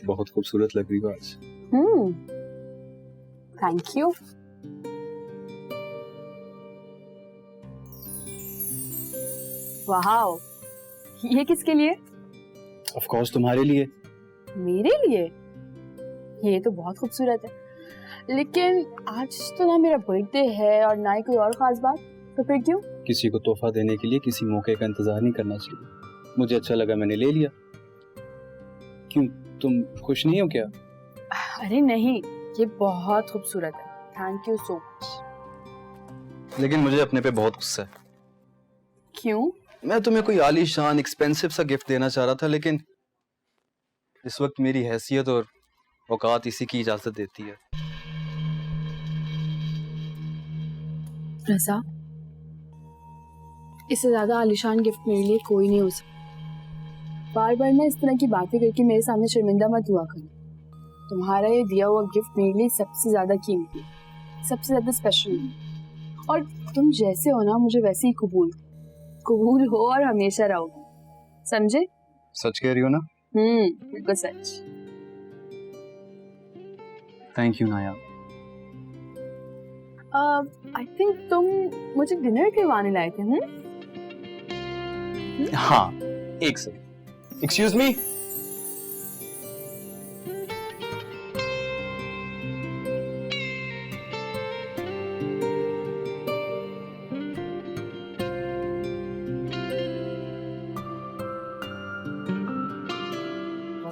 बहुत खूबसूरत लग रही हो आज। Thank you. वाह, ये किसके लिए? ऑफ कोर्स तुम्हारे लिए। मेरे लिए? ये तो बहुत खूबसूरत है, लेकिन आज तो ना मेरा बर्थडे है और ना ही कोई और खास बात, तो फिर क्यों? किसी को तोहफा देने के लिए किसी मौके का इंतजार नहीं करना चाहिए। मुझे अच्छा लगा, मैंने ले लिया। क्यों, तुम खुश नहीं हो क्या? अरे नहीं, ये बहुत खूबसूरत है, थैंक यू सो मच। लेकिन मुझे अपने पे बहुत गुस्सा है। क्यों? मैं तुम्हें कोई आलीशान एक्सपेंसिव सा गिफ्ट देना चाह रहा था, लेकिन इस वक्त मेरी हैसियत और औकात इसी की इजाजत देती है। रज़ा, इससे ज्यादा आलीशान गिफ्ट मेरे लिए कोई नहीं हो सकता। बार बार ना इस तरह की बातें करके मेरे सामने शर्मिंदा मत हुआ करो। तुम्हारा ये दिया हुआ गिफ्ट मेरे लिए सबसे ज्यादा कीमती, सबसे ज्यादा स्पेशल है। और तुम जैसे हो ना, मुझे वैसे ही कबूल हो और हमेशा रहोगे, समझे? सच कह रही हो ना? बिल्कुल सच। थैंक यू नाया। आई थिंक तुम मुझे डिनर करवाने लाए थे। हाँ, एक सेकंड। Excuse me.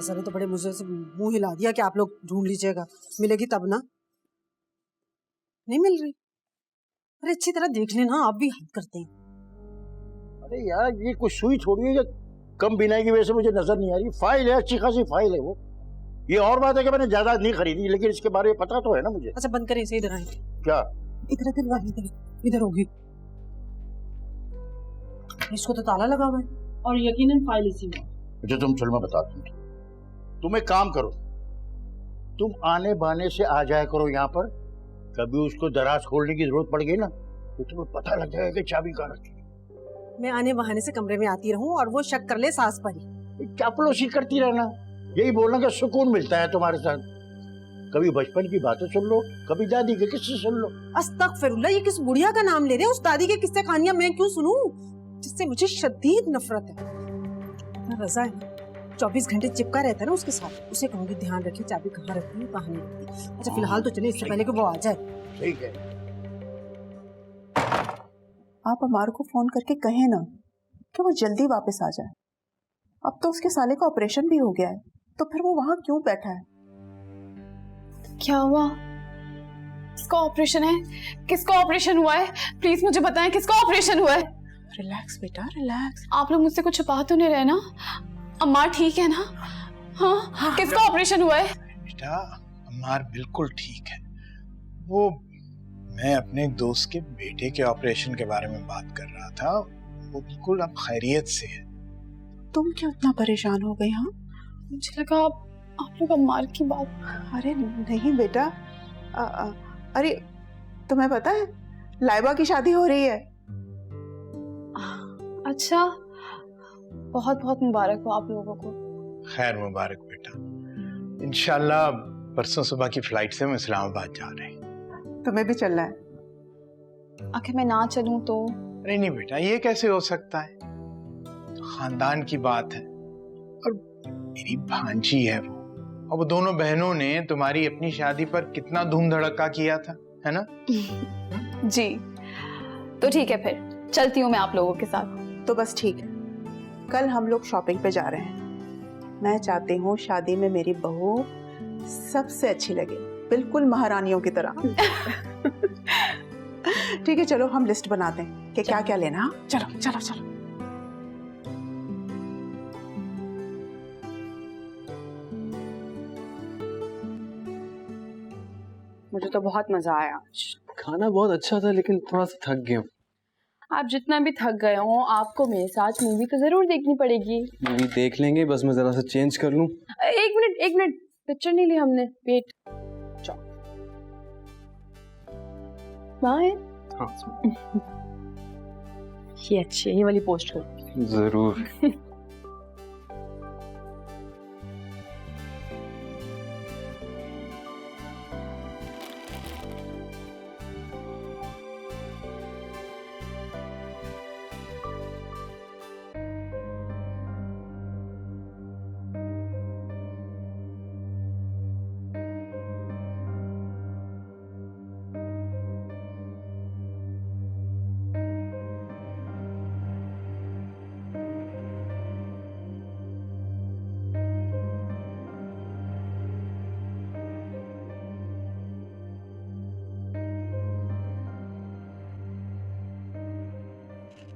ने तो बड़े मुझे से मुंह हिला दिया कि आप लोग ढूंढ लीजिएगा, मिलेगी तब ना। नहीं मिल रही? अरे अच्छी तरह देख लेना, आप भी हद करते हैं। अरे यार, ये कुछ सुई छोड़ी है, कम बिनाई की वजह से मुझे नजर नहीं आ रही। फाइल है, अच्छी खासी फाइल है वो। ये और बात है कि मैंने ज्यादा नहीं खरीदी, लेकिन इसके बारे में पता तो है ना मुझे। अच्छा बंद करें इसे, इधर आए। क्या? इधर होगी। इसको तो ताला लगा हुआ है और यकीनन फाइल इसी में। अच्छा तुम चलो, मैं बताता हूँ। तुम एक काम करो, तुम आने बाने से आ जाया करो यहाँ पर। कभी उसको दराज खोलने की जरूरत पड़ गई ना, तो तुम्हें पता लग जाएगा कि चाबी कहाँ रखी है। मैं आने बहाने से कमरे में आती रहूं और वो शक कर ले सास पर ही। चापलूसी करती रहना, यही बोलना का सुकून मिलता है तुम्हारे साथ। कभी बचपन की बातें सुन लो, कभी दादी के किस्से सुन लो। अस्तगफिरुल्लाह, ये किस बुढ़िया का नाम ले रहे हैं? उस दादी के किस्से कहानियां मैं क्यों सुनूं, जिससे मुझे शदीद नफरत है। रज़ा है 24 घंटे चिपका रहता है ना उसके साथ। उसे कहूंगी ध्यान रखिए चाबी कहाँ रखती है, कहाँ नहीं रखती। अच्छा फिलहाल तो चले, इससे पहले कि वो आ जाए। ठीक है। आप अमार को फोन करके कहें ना कि वो जल्दी वापस आ जाए। अब तो उसके साले का ऑपरेशन भी हो गया है, तो फिर वो वहां क्यों बैठा है? क्या हुआ? किसका ऑपरेशन है? किसका ऑपरेशन हुआ है? प्लीज मुझे बताएं, किसका ऑपरेशन हुआ है? रिलैक्स बेटा, रिलैक्स। आप लोग मुझसे कुछ छुपा तो नहीं रहे ना? अम्मार ठीक है ना? हाँ, किसका ऑपरेशन हुआ है? बेटा अम्मार बिल्कुल ठीक है। वो मैं अपने दोस्त के बेटे के ऑपरेशन के बारे में बात कर रहा था, वो बिल्कुल अब खैरियत से है। तुम क्यों इतना परेशान हो गई? हाँ, मुझे लगा आप लोग अम्मार की बात। अरे नहीं बेटा, अरे तुम्हें पता है लाइबा की शादी हो रही है। अच्छा, बहुत बहुत मुबारक हो आप लोगों को। खैर मुबारक बेटा, इंशाल्लाह परसों सुबह की फ्लाइट से हम इस्लामाबाद जा रहे हैं। तुम्हें भी चलना है? आखिर मैं ना चलूं तो? अरे नहीं बेटा, ये कैसे हो सकता है? खानदान की बात है और मेरी भांजी है वो, और वो दोनों बहनों ने तुम्हारी अपनी शादी पर कितना धूम धड़का किया था, है ना? जी, तो ठीक है, फिर चलती हूँ मैं आप लोगों के साथ। तो बस ठीक है, कल हम लोग शॉपिंग पे जा रहे हैं। मैं चाहती हूँ शादी में मेरी बहू सबसे अच्छी लगे, बिल्कुल महारानियों की तरह। ठीक है, चलो हम लिस्ट बनाते हैं कि क्या क्या लेना। हाँ चलो चलो चलो। मुझे तो बहुत मजा आया आज। खाना बहुत अच्छा था, लेकिन थोड़ा सा थक गया हूँ। आप जितना भी थक गए हो, आपको मेरे साथ मूवी तो जरूर देखनी पड़ेगी। मूवी देख लेंगे, बस मैं जरा सा चेंज कर लूं। एक मिनट, पिक्चर नहीं ली हमने। Wait, bye. हाँ ये अच्छी है, ये वाली पोस्ट कर। जरूर।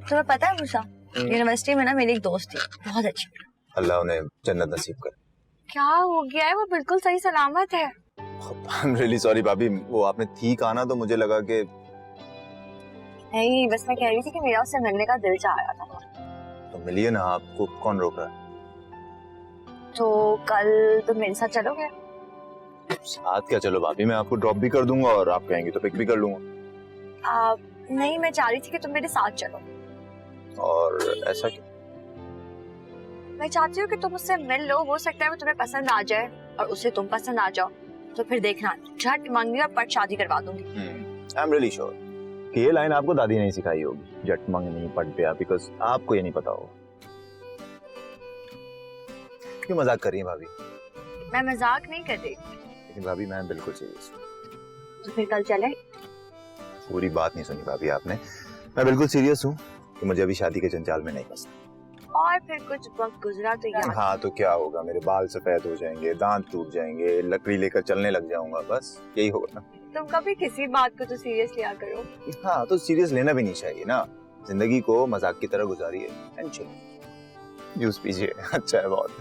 तुम्हें पता है मूसा, यूनिवर्सिटी में ना मेरी एक दोस्त थी, बहुत अच्छी। अल्लाह उन्हें जन्नत नसीब करे। क्या हो गया है? वो बिल्कुल सही सलामत है। आई एम रियली सॉरी भाभी, वो आपने ठीक आना तो मुझे लगा कि नहीं, बस मैं कह रही थी कि मेरा उससे मिलने का दिल चाह रहा था। तो मिलिए ना, आपको कौन रोक रहा है? तो कल तुम मेरे साथ चलोगे? साथ क्या, चलो भाभी मैं आपको ड्रॉप भी कर दूंगा और आप कहेंगे तो पिक भी कर लूंगा। नहीं, मैं चाह रही थी कि तुम मेरे साथ चलो। और ऐसा क्यों? मैं चाहती हूँ कि तुम उससे मिल लो, हो सकता है वो तुम्हें पसंद आ जाए और उसे तुम पसंद आ जाओ, तो फिर देखना झट मंगनी और पट शादी करवा दूंगी। आई एम रियली श्योर कि ये लाइन आपको दादी ने सिखाई होगी, जट मंगनी पट ब्याह, बिकॉज आपको ये नहीं पता होगा। क्यों मजाक कर रही हैं भाभी? मैं मजाक नहीं कर रही। लेकिन भाभी मैं बिल्कुल सीरियस हूँ। तो फिर कल चले? पूरी बात नहीं सुनी भाभी आपने। मैं बिल्कुल सीरियस हूँ कि मुझे अभी शादी के जंजाल में नहीं फंसना। और फिर कुछ वक्त गुजरा तो यार। हाँ तो क्या होगा, मेरे बाल सफेद हो जाएंगे, दांत टूट जाएंगे, लकड़ी लेकर चलने लग जाऊंगा, बस यही होगा ना। तुम कभी किसी बात को तो सीरियस लिया करो। हाँ तो सीरियस लेना भी नहीं चाहिए ना, जिंदगी को मजाक की तरह गुजारिए। टेंशन जूस पीजिए, अच्छा है बहुत।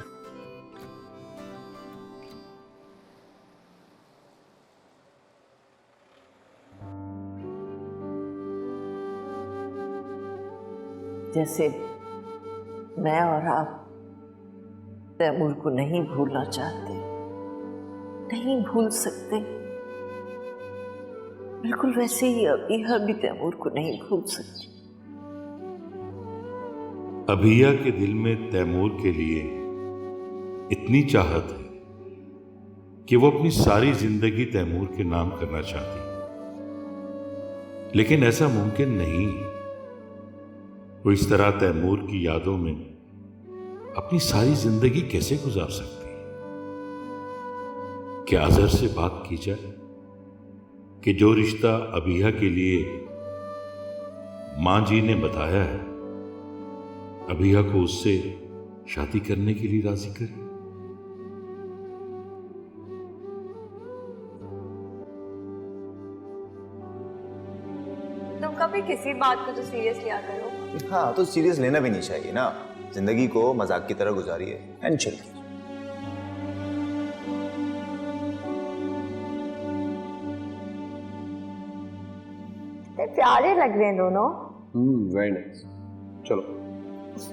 जैसे मैं और आप तैमूर को नहीं भूलना चाहते, नहीं भूल सकते, बिल्कुल वैसे ही अबीहा भी तैमूर को नहीं भूल सकती। अबीहा के दिल में तैमूर के लिए इतनी चाहत है कि वो अपनी सारी जिंदगी तैमूर के नाम करना चाहती, लेकिन ऐसा मुमकिन नहीं। वो इस तरह तैमूर की यादों में अपनी सारी जिंदगी कैसे गुजार सकती? क्या अजहर से बात की जाए कि जो रिश्ता अबीहा के लिए मां जी ने बताया है, अबीहा को उससे शादी करने के लिए राजी करे? तुम कभी किसी बात को तो सीरियस लिया करो। हाँ तो सीरियस लेना भी नहीं चाहिए ना, जिंदगी को मजाक की तरह गुजारिए। And chill. प्यारे लग रहे हैं दोनों। Very nice. चलो।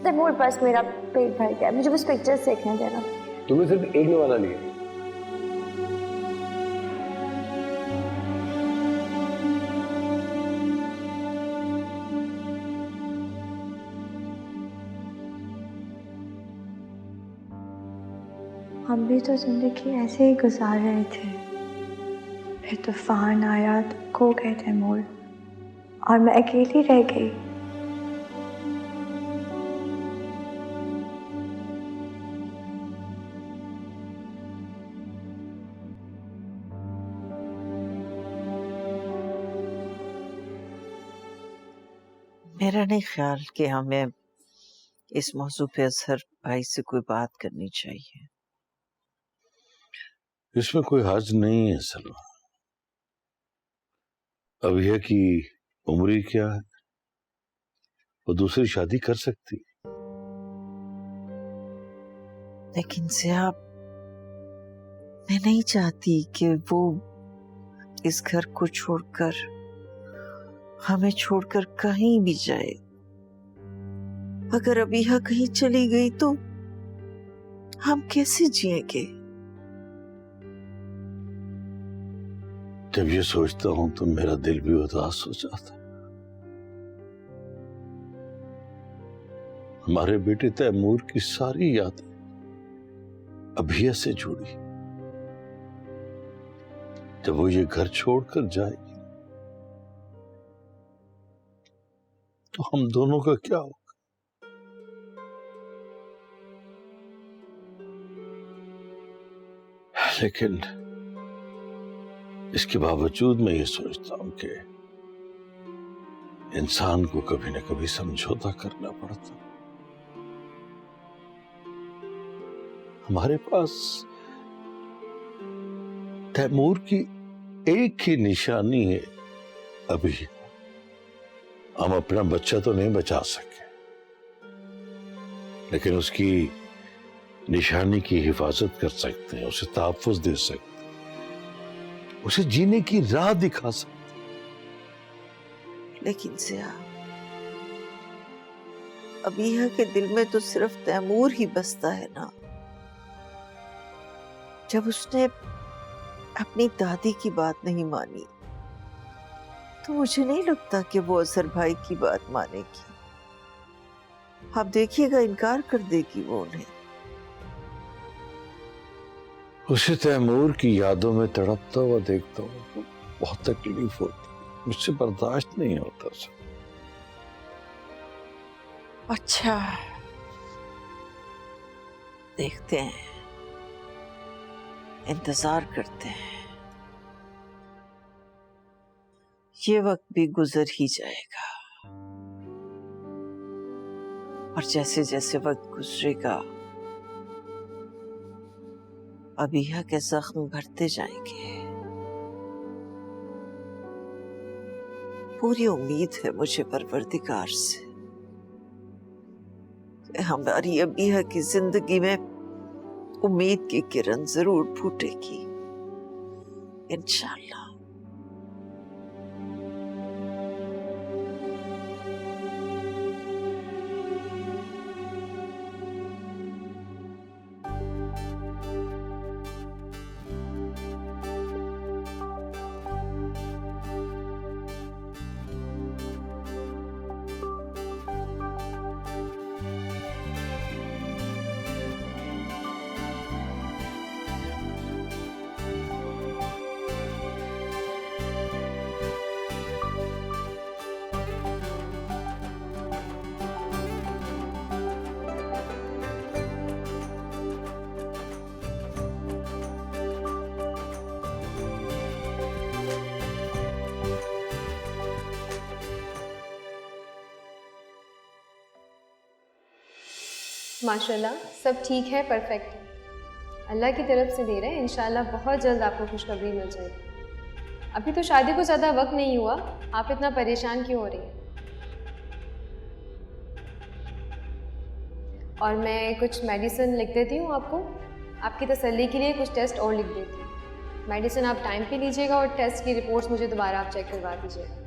तैमूर बस मेरा पेट भर गया, मुझे बस पिक्चर्स देखने देना। तुम्हें सिर्फ एक निवाला लिया। हम भी तो जिंदगी ऐसे ही गुजार रहे थे, फिर तूफान आया तो खो गए तैमूर और मैं अकेली रह गई। मेरा नहीं ख्याल कि हमें इस मौजू पे अजहर भाई से कोई बात करनी चाहिए। इसमें कोई हर्ज नहीं है सलमा। अबीहा की उम्र क्या है, वो दूसरी शादी कर सकती। लेकिन ज़िया, मैं नहीं चाहती कि वो इस घर को छोड़कर, हमें छोड़कर कहीं भी जाए। अगर अबीहा कहीं चली गई तो हम कैसे जिएंगे? जब ये सोचता हूं तो मेरा दिल भी उदास हो जाता है। हमारे बेटे तैमूर की सारी यादें अबीहा से जुड़ी। जब वो ये घर छोड़कर जाएगी तो हम दोनों का क्या होगा? लेकिन इसके बावजूद मैं ये सोचता हूं कि इंसान को कभी न कभी समझौता करना पड़ता। हमारे पास तैमूर की एक ही निशानी है अभी, हम अपना बच्चा तो नहीं बचा सके, लेकिन उसकी निशानी की हिफाजत कर सकते हैं, उसे तहफ्फुज दे सकते हैं, उसे जीने की राह दिखा सकते हैं। लेकिन ज़िया, अबीहा के दिल में तो सिर्फ तैमूर ही बसता है ना। जब उसने अपनी दादी की बात नहीं मानी तो मुझे नहीं लगता कि वो अजहर भाई की बात मानेगी। आप देखिएगा, इनकार कर देगी वो उन्हें। उसे तैमूर की यादों में तड़पता हुआ देखता हूँ तो बहुत तकलीफ होती, मुझसे बर्दाश्त नहीं होता उसे। अच्छा, देखते हैं, इंतजार करते हैं। ये वक्त भी गुजर ही जाएगा, और जैसे जैसे वक्त गुजरेगा अबीहा के जख्म भरते जाएंगे। पूरी उम्मीद है मुझे परवरदिगार से कि हमारी अबीहा की जिंदगी में उम्मीद की किरण जरूर फूटेगी, इंशाअल्लाह। माशाल्लाह सब ठीक है, परफेक्ट है। अल्लाह की तरफ से दे रहे हैं, इंशाल्लाह बहुत जल्द आपको खुशखबरी मिल जाएगी। अभी तो शादी को ज़्यादा वक्त नहीं हुआ, आप इतना परेशान क्यों हो रही हैं? और मैं कुछ मेडिसिन लिख देती हूँ आपको, आपकी तसल्ली के लिए कुछ टेस्ट और लिख देती हूँ। मेडिसिन आप टाइम पे लीजिएगा और टेस्ट की रिपोर्ट्स मुझे दोबारा आप चेक करवा दीजिएगा।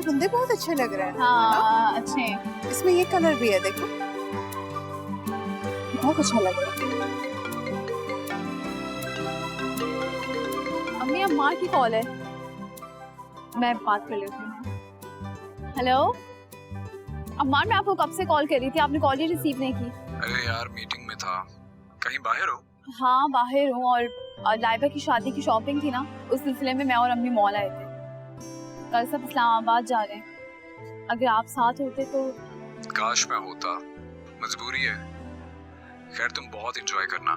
बंदे बहुत अच्छे लग रहे हैं। हाँ अच्छे हैं। इसमें ये कलर भी है, देखो बहुत अच्छा लग रहा है। अम्मी अब माँ की कॉल है, मैं बात कर लेती हूँ। हेलो अम्मान, मैं आपको कब से कॉल कर रही थी, आपने कॉल ही रिसीव नहीं की। अरे यार मीटिंग में था, कहीं बाहर हो? हाँ बाहर हूँ, और लाइबा की शादी की शॉपिंग थी ना, उस सिलसिले में मैं और अम्मी मॉल आए थे। कल सब इस्लामाबाद जा रहे हैं, अगर आप साथ होते तो। काश मैं होता, मजबूरी है। खैर तुम बहुत एंजॉय करना।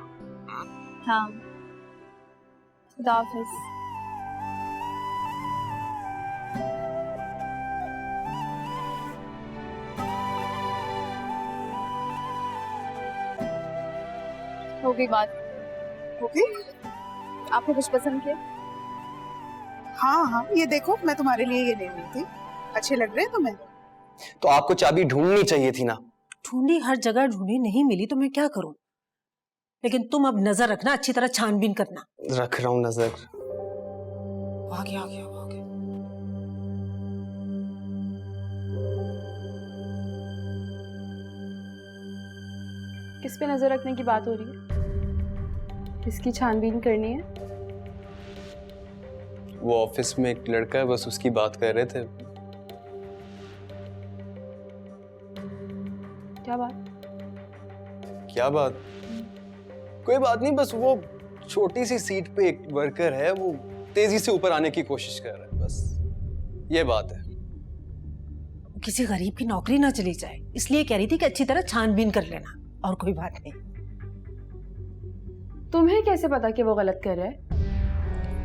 हाँ, खुदा हाफिज। हो गई बात? हो गई? आपको कुछ पसंद किया? हाँ हाँ, ये देखो मैं तुम्हारे लिए ये ले रही थी, अच्छे लग रहे हैं तुम्हें। तो आपको चाबी ढूंढनी चाहिए थी ना। ढूंढी, हर जगह ढूंढी, नहीं मिली तो मैं क्या करूं? लेकिन तुम अब नजर रखना, अच्छी तरह छानबीन करना। रख रहा हूँ नजर। आ गया आ गया आ गया। किस पे नजर रखने की बात हो रही है? किसकी छानबीन करनी है? वो ऑफिस में एक लड़का है, बस उसकी बात कर रहे थे। क्या बात? कोई बात नहीं, बस वो छोटी सी सीट पे एक वर्कर है, वो तेजी से ऊपर आने की कोशिश कर रहा है, बस ये बात है। किसी गरीब की नौकरी ना चली जाए, इसलिए कह रही थी कि अच्छी तरह छानबीन कर लेना, और कोई बात नहीं। तुम्हें कैसे पता कि वो गलत कर रहा है?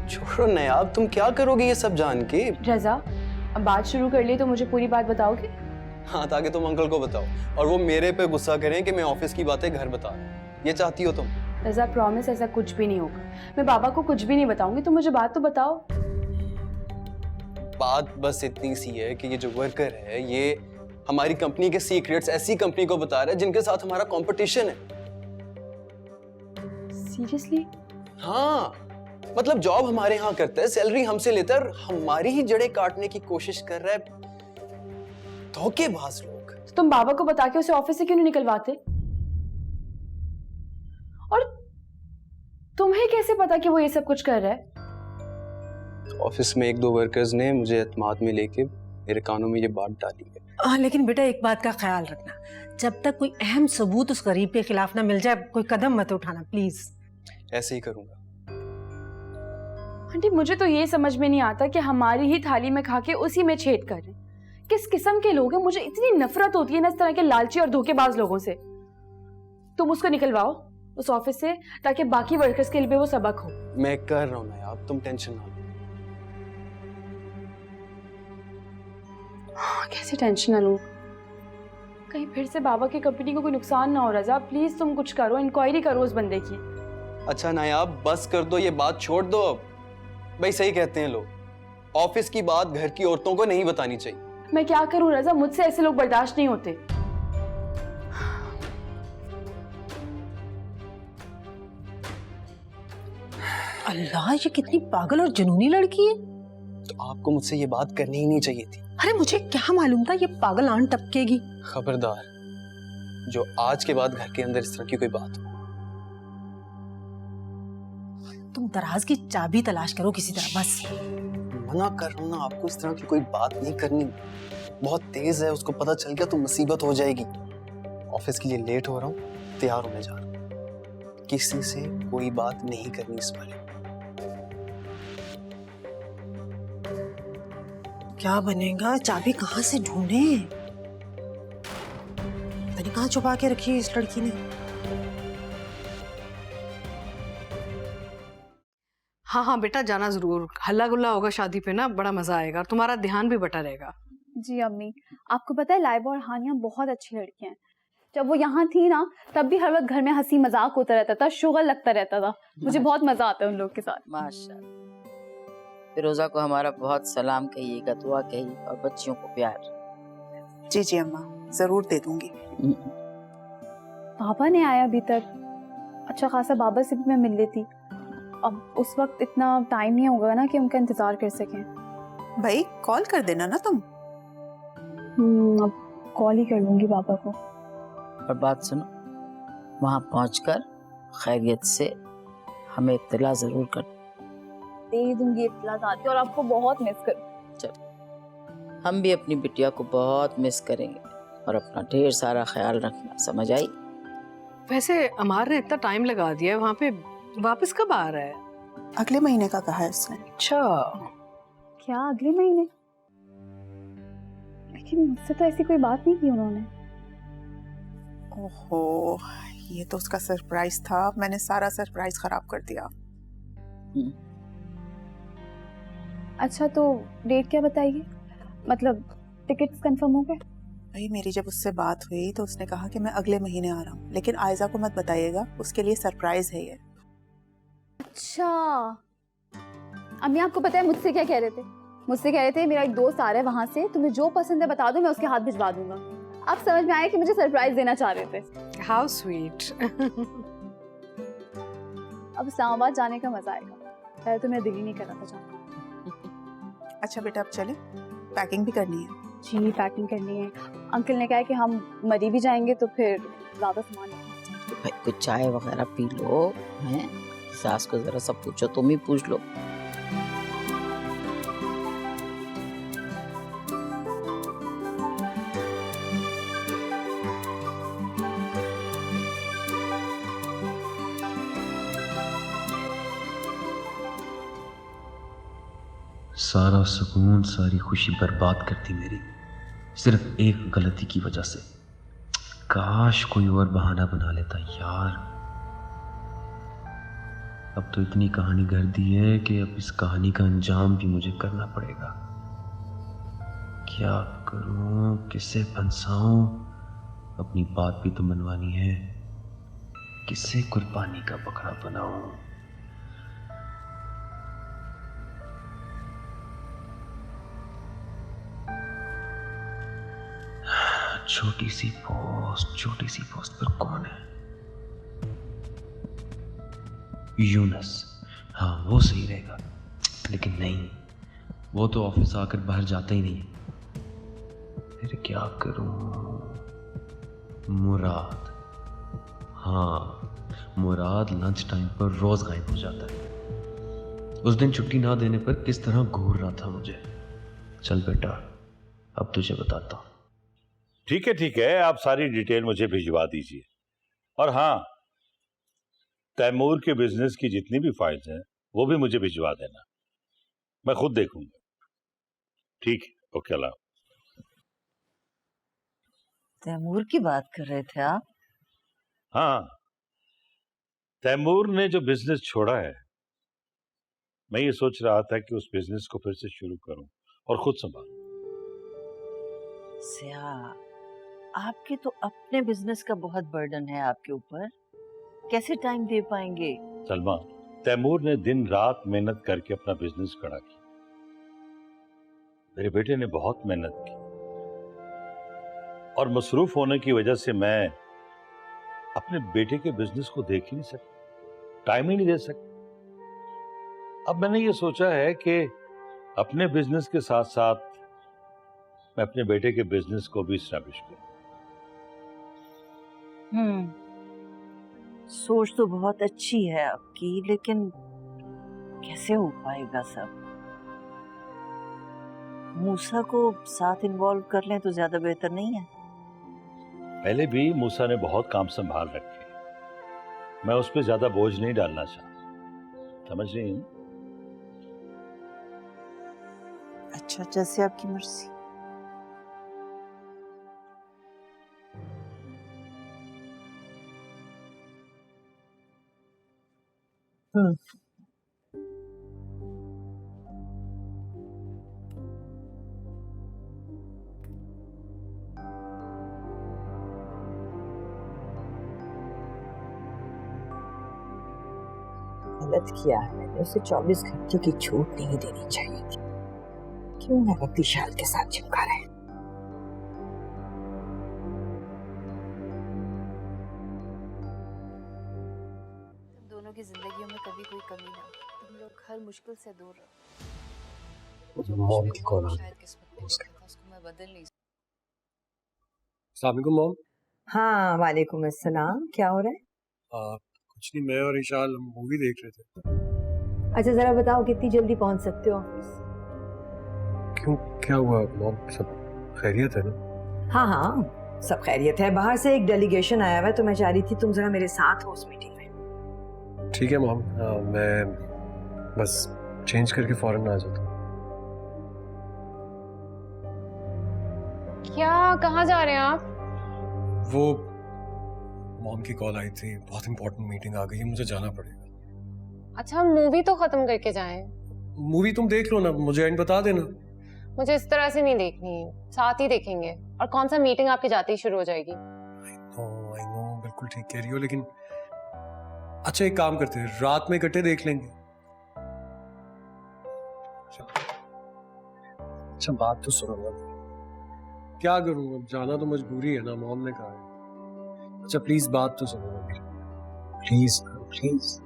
छोड़ो नयाब, तुम क्या करोगे ये सब जान के? रजा, अब बात शुरू कर ली तो मुझे पूरी बात बताओगे? हाँ, ताकि तुम अंकल को बताओ और वो मेरे पे गुस्सा करें कि मैं ऑफिस की बातें घर बता रहा हूँ। ये चाहती हो तुम? रजा, प्रॉमिस ऐसा कुछ भी नहीं होगा। मैं बाबा को कुछ भी नहीं बताऊंगी, तुम मुझे बात तो बताओ। बात बस इतनी सी है कि ये जो वर्कर है ये हमारी कंपनी के सीक्रेट्स ऐसी कंपनी को बता रहा है जिनके साथ हमारा कंपटीशन है। सीरियसली? हाँ, मतलब जॉब हमारे यहाँ करता है, सैलरी हमसे लेता है और हमारी ही जड़ें काटने की कोशिश कर रहा है। धोखेबाज लोग। तो तुम बाबा को बता के उसे ऑफिस से क्यों नहीं निकलवाते? और तुम्हें कैसे पता कि वो ये सब कुछ कर रहा है? ऑफिस में एक दो वर्कर्स ने मुझे एतमाद में लेके मेरे कानों में ये बात डाली है। लेकिन बेटा एक बात का ख्याल रखना, जब तक कोई अहम सबूत उस गरीब के खिलाफ ना मिल जाए, कोई कदम मत उठाना प्लीज। ऐसे ही करूंगा। आंटी, मुझे तो ये समझ में नहीं आता कि हमारी ही थाली में खा के उसी में छेद कर रहे हैं। किस किस्म के लोग हैं? मुझे इतनी नफरत होती है ना इस तरह के लालची और धोखेबाज लोगों से। तुम उसको निकलवाओ उस ऑफिस से, ताकि बाकी वर्कर्स के लिए भी वो सबक हो। मैं कर रहा हूँ ना यार, तुम टेंशन ना लो। कैसे टेंशन ना लो? कहीं फिर से बाबा की कंपनी को कोई नुकसान ना हो। रजा, प्लीज तुम कुछ करो, इंक्वायरी करो उस बंदे की। अच्छा नायाब, बस कर दो, ये बात छोड़ दो अब। भाई सही कहते हैं लोग, ऑफिस की बात घर की औरतों को नहीं बतानी चाहिए। मैं क्या करूं रजा, मुझसे ऐसे लोग बर्दाश्त नहीं होते। अल्लाह, ये कितनी पागल और जुनूनी लड़की है। तो आपको मुझसे ये बात करनी ही नहीं चाहिए थी। अरे मुझे क्या मालूम था ये पागल आंट टपकेगी। खबरदार, जो आज के बाद घर के अंदर इस तरह की कोई बात हो। तुम दराज की चाबी तलाश करो किसी तरह, बस। मना कर रहा हूं ना आपको, इस तरह की कोई बात नहीं करनी। बहुत तेज है, उसको पता चल गया तो मुसीबत हो जाएगी। ऑफिस के लिए लेट हो रहा हूँ, तैयार होने जा रहा हूँ। किसी से कोई बात नहीं करनी इस बारे में। क्या बनेगा? चाबी कहाँ से ढूंढे? पता नहीं कहाँ छुपा के रखी है इस लड़की ने। हाँ हाँ बेटा, जाना जरूर। हल्ला गुल्ला होगा शादी पे ना, बड़ा मजा आएगा और तुम्हारा ध्यान भी बटा रहेगा। जी अम्मी, आपको पता है लाइबा और हानिया बहुत अच्छी लड़कियां हैं। जब वो यहाँ थी ना, तब भी हर वक्त घर में हंसी मजाक होता रहता था, शुगर लगता रहता था। मुझे बहुत मजा आता है उन लोग के साथ। माशाल्लाह। फिरोजा को हमारा बहुत सलाम कहिएगा, दुआ कहिए, और बच्चियों को प्यार। जी जी अम्मा, जरूर दे दूंगी। पापा ने आया अभी तक? अच्छा खासा बाबा से भी मैं मिल लेती। अब उस वक्त इतना टाइम नहीं होगा ना कि उनका इंतजार कर सकें। भाई कॉल कर देना ना तुम। अब कॉल ही कर लूंगी पापा को। और बात सुनो, वहाँ पहुंचकर खैरियत से हमें इत्तला जरूर कर दे दूंगी इत्तला दादी, और आपको बहुत मिस कर। चलो, हम भी अपनी बिटिया को बहुत मिस करेंगे, और अपना ढेर सारा ख्याल रखना, समझ आई? वैसे अमार ने इतना टाइम लगा दिया है वहाँ पे, वापस कब आ रहा है? अगले महीने का कहा है उसने। अच्छा, क्या अगले महीने? लेकिन मुझसे तो ऐसी कोई बात नहीं की उन्होंने। ओहो, ये तो उसका सरप्राइज था। मैंने सारा सरप्राइज खराब कर दिया। अच्छा, तो डेट क्या बताइए? मतलब टिकट्स कंफर्म हो गए? भाई मेरी जब उससे बात हुई तो उसने कहा कि मैं अगले महीने आ रहा हूँ, लेकिन आयजा को मत बताइएगा, उसके लिए सरप्राइज है ये। अच्छा, अम्मी आपको पता है मुझसे क्या कह रहे थे? मुझसे कह रहे थे मेरा एक दोस्त आ रहा है वहां से, तुम्हें जो पसंद है बता दो, मैं उसके हाथ भिजवा दूंगा। अब समझ में आया कि मुझे सरप्राइज देना चाह रहे थे। How sweet. अब इस्लामाबाद जाने का मजा आएगा, पहले तो मेरा दिल ही नहीं कर रहा था जाने। अच्छा बेटा, अब चले, पैकिंग भी करनी है। जी पैकिंग करनी है। अंकल ने कहा है कि हम मरी भी जाएंगे तो फिर ज्यादा सामान नहीं। तो भाई कुछ चाय वगैरह पी लो, हैं? सास को जरा सब पूछो, तुम ही पूछ लो। सारा सुकून, सारी खुशी बर्बाद कर दी मेरी, सिर्फ एक गलती की वजह से। काश कोई और बहाना बना लेता यार। अब तो इतनी कहानी घर दी है कि अब इस कहानी का अंजाम भी मुझे करना पड़ेगा। क्या करूं, किसे फंसाऊं? अपनी बात भी तो मनवानी है। किसे कुर्बानी का बकरा बनाऊं? छोटी सी पोस्ट पर कौन है? यूनस, हाँ वो सही रहेगा। लेकिन नहीं, वो तो ऑफिस आकर बाहर जाता ही नहीं है। फिर क्या करूं? मुराद, हाँ मुराद लंच टाइम पर रोज गायब हो जाता है। उस दिन छुट्टी ना देने पर किस तरह घूर रहा था मुझे। चल बेटा, अब तुझे बताता हूं। ठीक है, आप सारी डिटेल मुझे भिजवा दीजिए। और हाँ, तैमूर के बिजनेस की जितनी भी फाइल्स हैं वो भी मुझे भिजवा देना, मैं खुद देखूंगा। ठीक है, ओके, अल्लाह। तैमूर की बात कर रहे थे आप? हाँ, तैमूर ने जो बिजनेस छोड़ा है, मैं ये सोच रहा था कि उस बिजनेस को फिर से शुरू करूं और खुद संभालूं। सिया, आपके तो अपने बिजनेस का बहुत बर्डन है आपके ऊपर, कैसे टाइम दे पाएंगे? सलमा, तैमूर ने दिन रात मेहनत करके अपना बिजनेस खड़ा किया। मेरे बेटे ने बहुत मेहनत की और मसरूफ होने की वजह से मैं अपने बेटे के बिजनेस को देख ही नहीं सकता, टाइम ही नहीं दे सकता। अब मैंने ये सोचा है कि अपने बिजनेस के साथ साथ मैं अपने बेटे के बिजनेस को भी इस्टेब्लिश करूं। सोच तो बहुत अच्छी है आपकी, लेकिन कैसे हो पाएगा सब? मूसा को साथ इन्वॉल्व कर लें तो ज्यादा बेहतर नहीं है? पहले भी मूसा ने बहुत काम संभाल रखे, मैं उस पर ज्यादा बोझ नहीं डालना चाहता, समझ रही हूँ? अच्छा, जैसे आपकी मर्जी। गलत किया है मैंने, उसे 24 घंटे की छूट नहीं देनी चाहिए थी। क्यों ना विशाल के साथ चिपका रहे? तुम दोनों की जिंदगियों में कभी कोई कमी ना, तुम लोग हर मुश्किल से दूर रहो। मॉम की कॉल आ शायद किस्मत में लिखा था, उसको मैं बदल नहीं सकती। अस्सलाम वालेकुम मॉम। हाँ, वालेकुम अस्सलाम। क्या हो रहा है? कुछ नहीं, मैं और ईशाल मूवी देख रहे थे। अच्छा, जरा बताओ कितनी जल्दी पहुंच सकते हो ऑफिस? क्यों, क्या हुआ मॉम? सब खैरियत है ना? हाँ हाँ, सब खैरियत है। बाहर से एक डेलीगेशन आया हुआ है, तो मैं चाह रही थी तुम जरा मेरे साथ हो उस मीटिंग में। ठीक है मॉम, मैं बस चेंज करके फौरन आ जाता हूँ। क्या, कहाँ जा रहे हैं आप? वो मॉम की कॉल आई थी, बहुत इंपॉर्टेंट मीटिंग आ गई है, मुझे जाना पड़ेगा। अच्छा, मूवी तो खत्म करके जाएं। मूवी तुम देख लो ना, मुझे एंड बता देना। मुझे इस तरह से नहीं देखनी, साथ ही देखेंगे। और कौन सा मीटिंग आपके जाते ही शुरू हो जाएगी? आई नो, बिल्कुल ठीक कह रही हो, लेकिन अच्छा एक काम करते हैं, रात में इकट्ठे देख लेंगे। अच्छा बात तो सुनो ना, क्या करूं, अब जाना तो मजबूरी है ना, मॉम ने कहा है। अच्छा प्लीज बात तो सुनो मेरी, प्लीज प्लीज।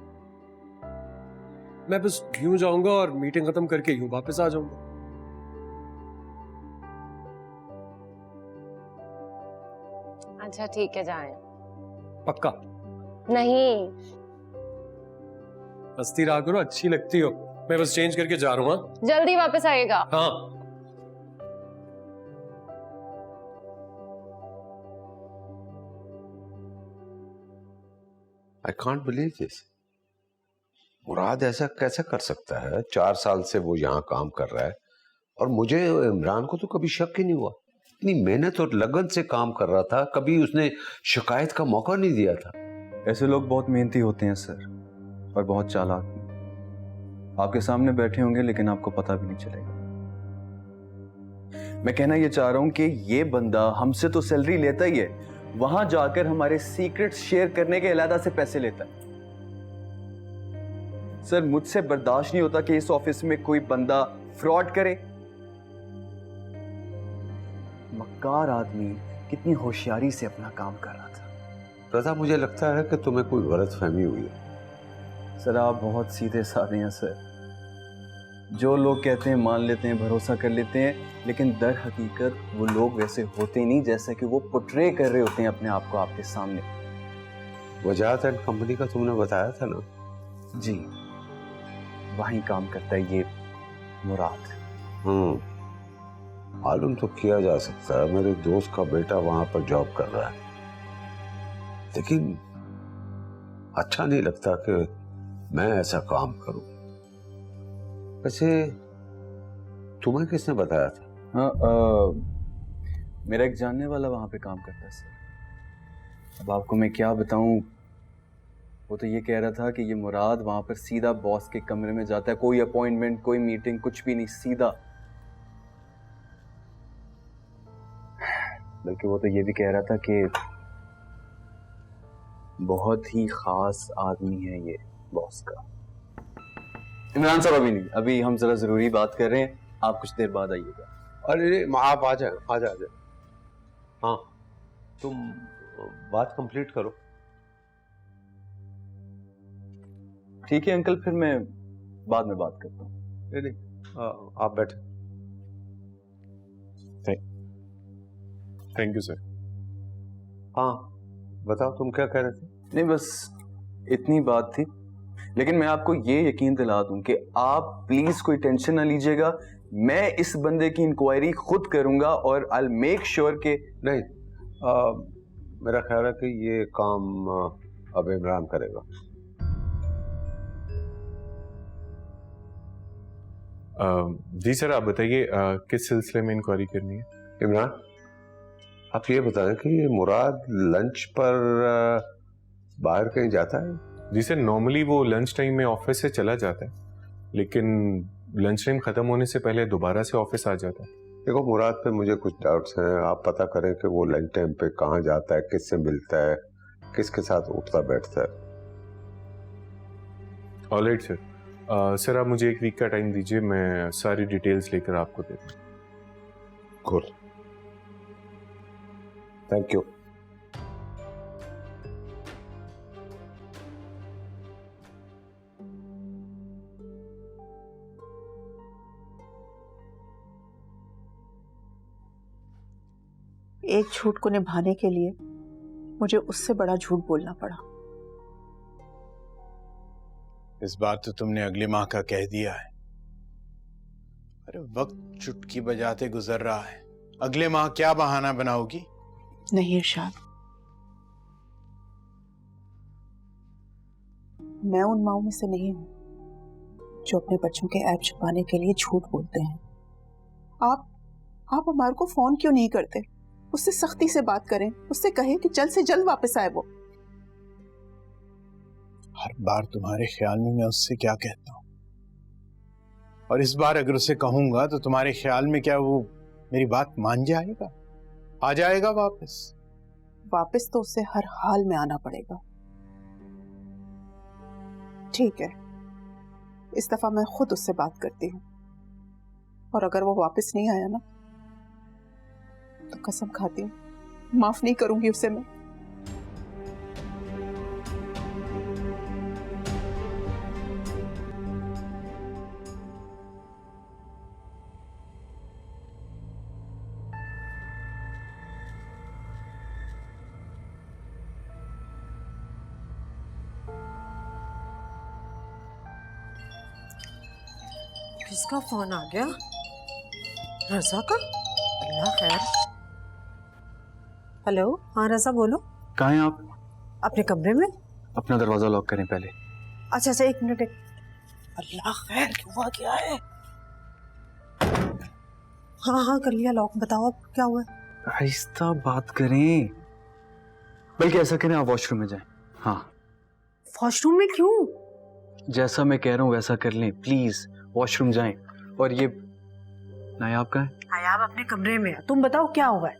मैं बस यूं जाऊंगा और मीटिंग खत्म करके यूं वापस आ जाऊंगा। अच्छा ठीक है, जाएं। पक्का? नहीं, हंसती रहा करो, अच्छी लगती हो। मैं बस चेंज करके जा रहा हूँ। हाँ? जल्दी वापस आएगा। हाँ। I can't believe this. वो मुराद ऐसा कैसे कर सकता है? 4 साल से वो यहाँ काम कर रहा है और मुझे इमरान को तो कभी शक ही नहीं हुआ। इतनी मेहनत और लगन से काम कर रहा था, कभी उसने शिकायत का मौका नहीं दिया था। ऐसे लोग बहुत मेहनती होते हैं सर, और बहुत चालाक भी। आपके सामने बैठे होंगे लेकिन आपको पता भी नहीं चलेगा। मैं कहना ये चाह रहा हूं कि ये बंदा हमसे तो सैलरी लेता ही है, वहां जाकर हमारे सीक्रेट्स शेयर करने के अलहदा से पैसे लेता है। सर मुझसे बर्दाश्त नहीं होता कि इस ऑफिस में कोई बंदा फ्रॉड करे। मक्कार आदमी कितनी होशियारी से अपना काम कर रहा था। रजा, मुझे लगता है कि तुम्हें कोई गलतफहमी हुई है। सर आप बहुत सीधे साधे हैं सर, जो लोग कहते हैं मान लेते हैं, भरोसा कर लेते हैं, लेकिन दर हकीकत वो लोग वैसे होते नहीं जैसे कि वो पोर्ट्रे कर रहे होते हैं अपने आप को आपके सामने। वजाहत एंड कंपनी का तुमने बताया था ना? जी, वहीं काम करता है ये मुराद। मालूम तो किया जा सकता है, मेरे दोस्त का बेटा वहां पर जॉब कर रहा है, लेकिन अच्छा नहीं लगता कि मैं ऐसा काम करूं। वैसे तुम्हें किसने बताया था? हाँ, मेरा एक जानने वाला वहां पे काम करता है सर। अब आपको मैं क्या बताऊं, वो तो ये कह रहा था कि ये मुराद वहां पर सीधा बॉस के कमरे में जाता है, कोई अपॉइंटमेंट, कोई मीटिंग, कुछ भी नहीं, सीधा। बल्कि वो तो ये भी कह रहा था कि बहुत ही खास आदमी है ये बॉस का। इमरान साहब अभी नहीं, अभी हम जरा जरूरी बात कर रहे हैं, आप कुछ देर बाद आइएगा। अरे आप आ जाए, आ जाए। हाँ, तुम बात कंप्लीट करो। ठीक है अंकल, फिर मैं बाद में बात करता हूँ। नहीं, आप बैठे। Thank you sir. हाँ बताओ, तुम क्या कह रहे थे? नहीं, बस इतनी बात थी, लेकिन मैं आपको ये यकीन दिला दूं कि आप प्लीज कोई टेंशन ना लीजिएगा, मैं इस बंदे की इंक्वायरी खुद करूंगा और आई विल मेक श्योर के नहीं, मेरा ख्याल है कि ये काम अब इमरान करेगा। जी सर, आप बताइए किस सिलसिले में इंक्वायरी करनी है? इमरान, आप ये बताएं कि ये मुराद लंच पर बाहर कहीं जाता है? जी सर, नॉर्मली वो लंच टाइम में ऑफिस से चला जाता है, लेकिन लंच टाइम खत्म होने से पहले दोबारा से ऑफिस आ जाता है। देखो, मुराद पे मुझे कुछ डाउट्स हैं, आप पता करें कि वो लंच टाइम पे कहाँ जाता है, किससे मिलता है, किसके साथ उठता बैठता है। Alright sir. सर आप मुझे 1 वीक का टाइम दीजिए, मैं सारी डिटेल्स लेकर आपको दे दूँ। Good, thank you. एक झूठ को निभाने के लिए मुझे उससे बड़ा झूठ बोलना पड़ा। इस बार तो तुमने अगले माह का कह दिया है। अरे वक्त चुटकी बजाते गुजर रहा है, अगले माह क्या बहाना बनाओगी? नहीं इरशाद, मैं उन माओं में से नहीं हूं जो अपने बच्चों के ऐब छुपाने के लिए झूठ बोलते हैं। आप अमार को फोन क्यों नहीं करते? उससे सख्ती से बात करें, उससे कहें कि जल्द से जल्द वापस आए वो। हर बार तुम्हारे ख्याल में मैं उससे क्या कहता हूँ, और इस बार अगर उसे कहूंगा तो तुम्हारे ख्याल में क्या वो मेरी बात मान जाएगा, आ जाएगा वापस? वापस तो उसे हर हाल में आना पड़ेगा। ठीक है, इस दफा मैं खुद उससे बात करती हूँ, और अगर वो वापस नहीं आया ना तो कसम खाती हूँ माफ नहीं करूंगी उसे मैं। किसका फोन आ गया? रजा का? अल्लाह खैर। हेलो, हाँ रजा बोलो। कहाँ हैं आप? अपने कमरे में। अपना दरवाजा लॉक करें पहले। अच्छा, 1 मिनट। अल्लाह खैर हुआ क्या है? हाँ हाँ कर लिया लॉक, बताओ अब क्या हुआ? आहिस्ता बात करें, बल्कि ऐसा करें आप वॉशरूम में जाएं। हाँ वॉशरूम में क्यों? जैसा मैं कह रहा हूँ वैसा कर लें प्लीज, वॉशरूम जाएं। और ये नायाब का है? नायाब अपने कमरे में है। तुम बताओ क्या हुआ है?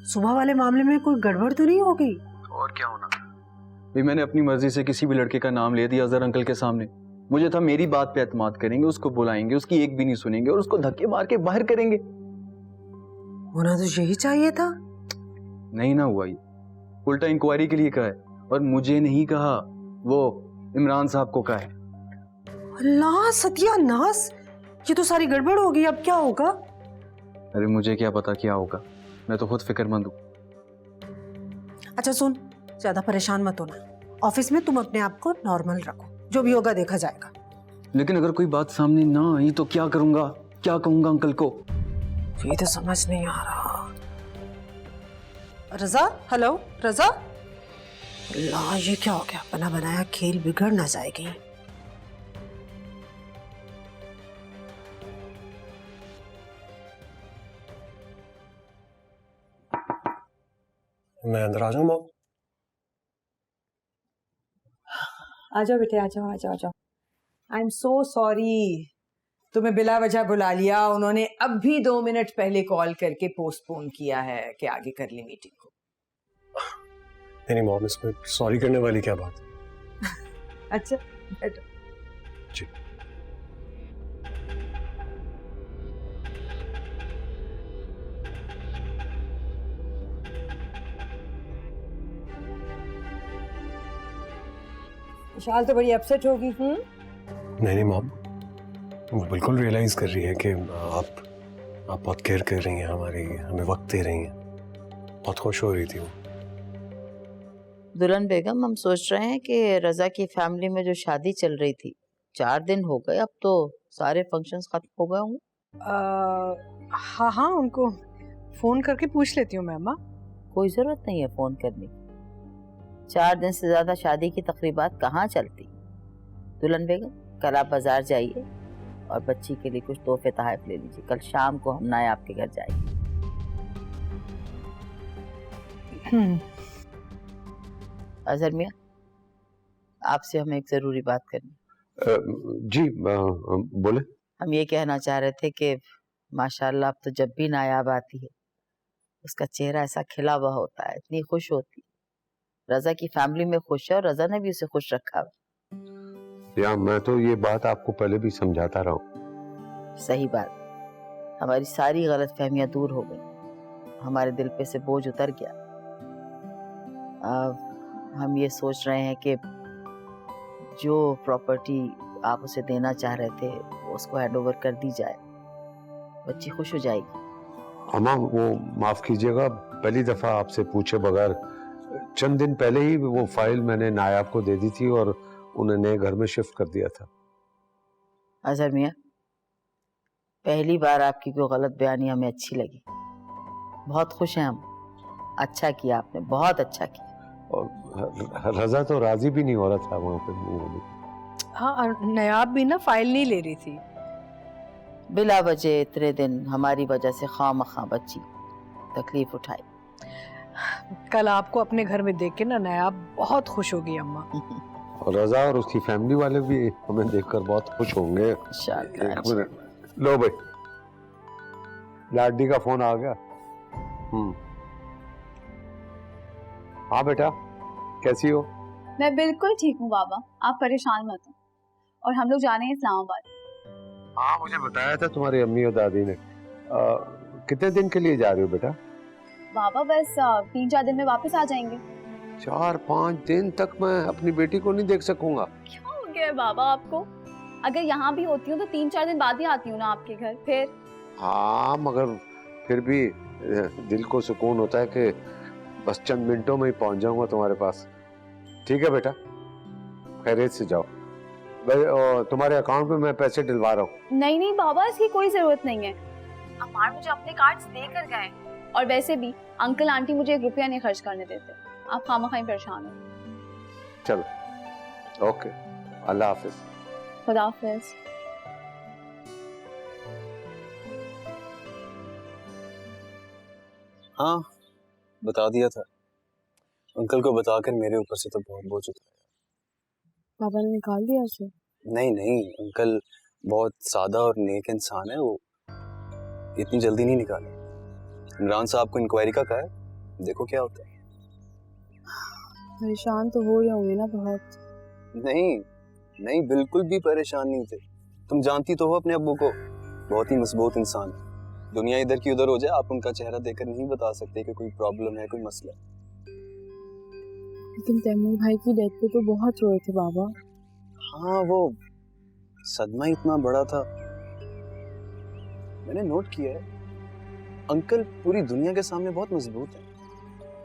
सुबह वाले मामले में कोई गड़बड़ तो नहीं हो गई? और क्या होना भाई, मैंने अपनी मर्जी से किसी भी लड़के का नाम ले दिया अजहर अंकल के सामने। मुझे था मेरी बात पे एतमाद करेंगे, उसको बुलाएंगे, उसकी एक भी नहीं सुनेंगे और उसको धक्के मार के बाहर करेंगे। होना तो यही चाहिए था। नहीं ना हुआ, ये उल्टा इंक्वायरी के लिए कहा है और मुझे नहीं कहा, वो इमरान साहब को कहा है। अल्लाह सत्यानाश, ये तो सारी गड़बड़ हो गई, अब क्या होगा? अरे मुझे क्या पता क्या होगा, मैं तो खुद फिक्रमंद हूँ। अच्छा सुन, ज्यादा परेशान मत होना, ऑफिस में तुम अपने आप को नॉर्मल रखो, जो भी होगा देखा जाएगा। लेकिन अगर कोई बात सामने ना आई तो क्या करूंगा, क्या कहूंगा अंकल को? ये तो समझ नहीं आ रहा। रजा, हेलो रजा। अल्लाह ये क्या हो गया, बना बनाया खेल बिगड़ ना जाएगी। मैं अंदर आ जाऊं मॉम? आ जाओ बेटे, आ जाओ आ जाओ आ जाओ। आई एम सो सॉरी, तुम्हें बिला वजह बुला लिया। उन्होंने अब भी 2 मिनट पहले कॉल करके पोस्टपोन किया है कि आगे कर ली मीटिंग को। नहीं मॉम, इसमें सॉरी करने वाली क्या बात? अच्छा बैठो। जी। विशाल तो बड़ी अपसेट होगी। नहीं मॉम, वो बिल्कुल रियलाइज कर रही है कि आप बहुत केयर कर रही हैं हमारी, हमें वक्त दे रही हैं। बहुत खुश हो रही थी वो। दुल्हन बेगम, हम सोच रहे हैं कि रजा की फैमिली में जो शादी चल रही थी 4 दिन हो गए, अब तो सारे फंक्शंस खत्म हो गए होंगे। हाँ हाँ, उनको फोन करके पूछ लेती हूँ मैं अम्मा। कोई जरूरत नहीं है फोन करने की, 4 दिन से ज्यादा शादी की तकरीबात कहाँ चलती। दुल्हन बेगम, कल आप बाजार जाइए और बच्ची के लिए कुछ तोहफे तोहफे ले लीजिए। कल शाम को हम नाया आपके घर जाएंगे। अजहर मियाँ, आपसे हमें एक जरूरी बात करनी। जी बोले। हम ये कहना चाह रहे थे कि माशाल्लाह अब तो जब भी नायाब आती है उसका चेहरा ऐसा खिला हुआ होता है, इतनी खुश होती। रजा की फैमिली में खुश है और रजा ने भी उसे खुश रखा है। या मैं तो ये बात आपको पहले भी समझाता रहा हूँ। सही बात, हमारी सारी गलत फहमियां दूर हो गई, हमारे दिल पे से बोझ उतर गया। अब हम ये सोच रहे हैं कि जो प्रॉपर्टी आप उसे देना चाह रहे थे उसको हैंडओवर कर दी जाए, बच्ची खुश हो जाएगी। अम्मा वो माफ कीजिएगा, पहली दफा आपसे पूछे बगैर चंद दिन पहले ही वो फाइल मैंने नायाब को दे दी थी और उन्हें नए घर में शिफ्ट कर दिया था। अजहर मियाँ, पहली बार आपकी कोई गलत बयानी हमें अच्छी लगी, बहुत खुश हैं हम। अच्छा किया आपने, बहुत अच्छा किया। और रजा तो राजी भी नहीं हो रहा था वहां पे। हाँ, और नायाब भी ना फाइल नहीं ले रही थी। बिला वजह इतने दिन हमारी वजह से खामखा बच्ची तकलीफ उठाई। कल आपको अपने घर में देख के ना नायाब बहुत खुश होगी अम्मा। और रजा और उसकी फैमिली वाले भी हमें देखकर बहुत खुश होंगे। एक मिनट, लो भाई, लाडी का फोन आ गया। हाँ बेटा, कैसी हो? मैं बिल्कुल ठीक हूँ बाबा, आप परेशान मत हो। और हम लोग जा रहे हैं इस्लामाबाद। हाँ मुझे बताया था तुम्हारी अम्मी और दादी ने। कितने दिन के लिए जा रही हो बेटा? बाबा बस 3-4 दिन में वापस आ जाएंगे। 4-5 दिन तक मैं अपनी बेटी को नहीं देख सकूंगा। क्या हो गया बाबा आपको? अगर यहाँ भी होती हूँ तो 3-4 दिन बाद ही आती हूँ ना आपके घर फिर। हाँ मगर फिर भी दिल को सुकून होता है कि बस चंद मिनटों में ही पहुंच जाऊंगा तुम्हारे पास। ठीक है बेटा, खैरियत से जाओ। तुम्हारे अकाउंट में मैं पैसे डलवा रहा हूँ। नहीं नहीं बाबा, इसकी कोई जरूरत नहीं है। अम्मार मुझे अपने कार्ड्स देकर गए, और वैसे भी अंकल आंटी मुझे 1 रुपया नहीं खर्च करने देते। आप खामखा परेशान हो। चलो ओके, अल्लाह हाफिज। खुदा हाफिज़। हाँ, बता दिया था। अंकल को बताकर मेरे ऊपर से तो बहुत बोझ उठाया। पापा ने निकाल दिया उसे? नहीं नहीं, अंकल बहुत सादा और नेक इंसान है, वो इतनी जल्दी नहीं निकाले। इमरान साहब को इंक्वायरी का कहा है, देखो क्या होता है। परेशान तो हो रहे होंगे ना बहुत। नहीं नहीं, बिल्कुल भी परेशान नहीं थे। तुम जानती तो हो अपने अब्बू को, बहुत ही मजबूत इंसान है। दुनिया इधर की उधर हो जाए, आप उनका चेहरा देखकर नहीं बता सकते कि कोई प्रॉब्लम है, कोई मसला है। लेकिन तैमूर भाई की डेथ पे तो बहुत रोए थे बाबा। हाँ, वो सदमा इतना बड़ा था। मैंने नोट किया है, अंकल पूरी दुनिया के सामने बहुत मजबूत है,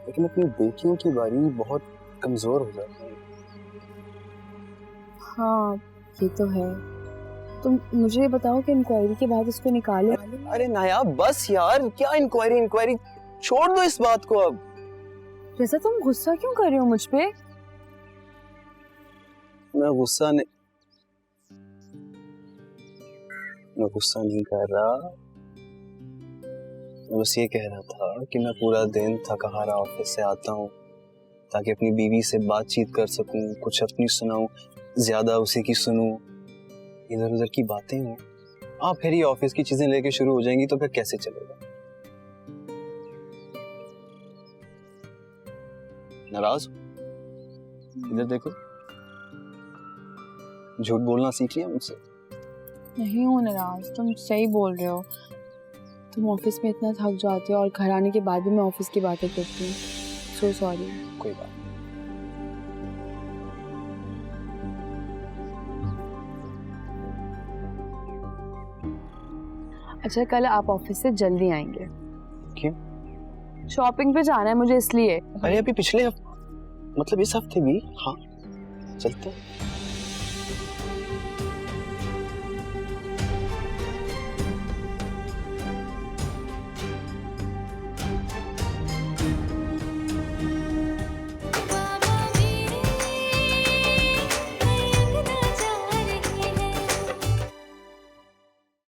लेकिन अपनी बेटियों की बारी बहुत कमजोर हो जाते हैं। हाँ, ये तो है। तुम मुझे बताओ कि इंक्वायरी के बाद उसको निकाले? अरे नायाब, बस यार, क्या इंक्वायरी इंक्वायरी, छोड़ दो इस बात को अब। जैसा तुम गुस्सा क्यों कर रहे हो मुझ पे? मैं गुस्सा नहीं कर रहा। मैं बस ये कह रहा था कि मैं पूरा दिन थका हारा ऑफिस से आता हूँ ताकि अपनी बीवी से बातचीत कर सकूं, कुछ अपनी सुनाऊं, ज्यादा उसी की सुनूं, इधर उधर की बातें हों। आप फिर ये ऑफिस की चीजें लेके शुरू हो जाएंगी तो फिर कैसे चलेगा? नाराज? इधर देखो, झूठ बोलना सीख लिया मुझसे? नहीं हूँ नाराज, तुम सही बोल रहे हो। तुम ऑफिस में इतना थक जाते हो और घर आने के बाद भी मैं ऑफिस की बातें करती हूँ। So sorry. कोई बात। अच्छा, कल आप ऑफिस से जल्दी आएंगे? क्यों? शॉपिंग पे जाना है मुझे, इसलिए। अरे अभी पिछले मतलब इस हफ्ते भी। हाँ, चलते हैं।